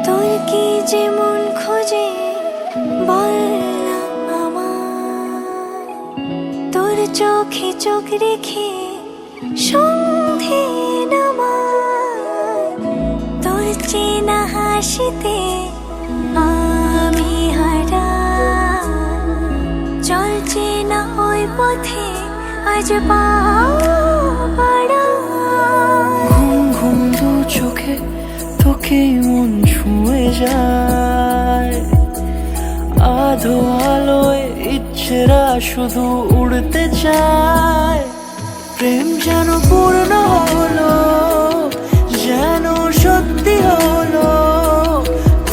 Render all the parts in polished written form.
তোর কি যে মন খোঁজে বল না আমায়, তোর চোখে চোখ রেখে সন্ধে নামায়, তোর চেনা হাসিতে আমি হারাই, চল চেনা ওই পথে আজ পা বাড়াই। ঘুম ঘুম দু চোখে তোকে মন ছুঁয়ে যায়, আধো আলোয় ইচ্ছেরা শুধু উড়তে চায়। প্রেম যেন পূর্ণ হলো, যেন সত্যি হলো,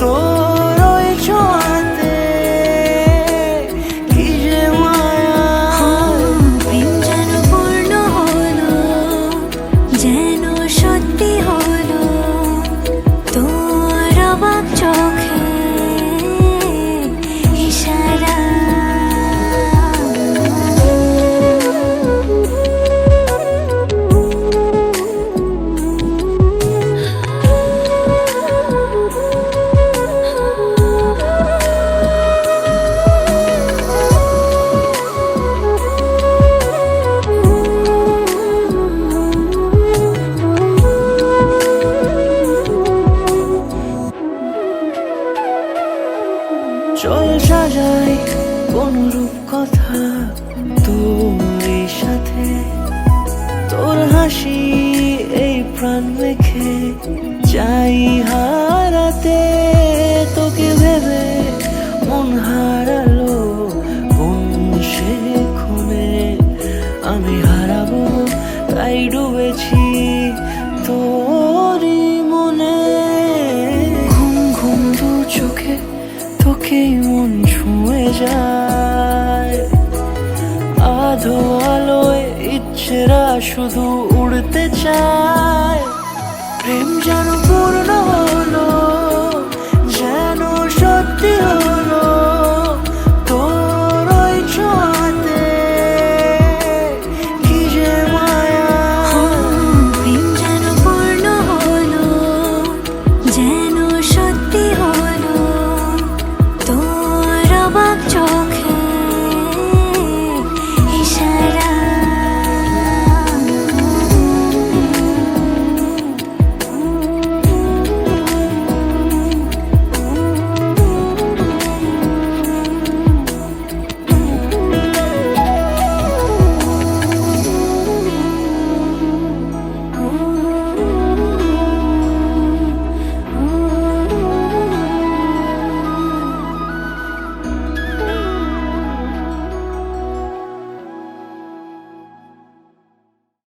তোর ওই ছোঁয়াতে কি যে মায়া। প্রেম যেন পূর্ণ হলো, যেন সত্যি হলো, তোর অবাক চোখে ইশারা। চল সাজাই কোন রূপ কথা তোর সাথে, তোর হাসি এই প্রাণ মেখে চাই হারাতে। তোকে ভেবে মন হারালো কোন সে ক্ষণে, আমি হারাবো তাই ডুবেছি তোরই মনে। ঘুম ঘুম দু চোখে তোকে মন ছুঁয়ে যায়, আধো আলোয় ইচ্ছেরা শুধু উড়তে চায়। প্রেম যেন পূর্ণ হলো,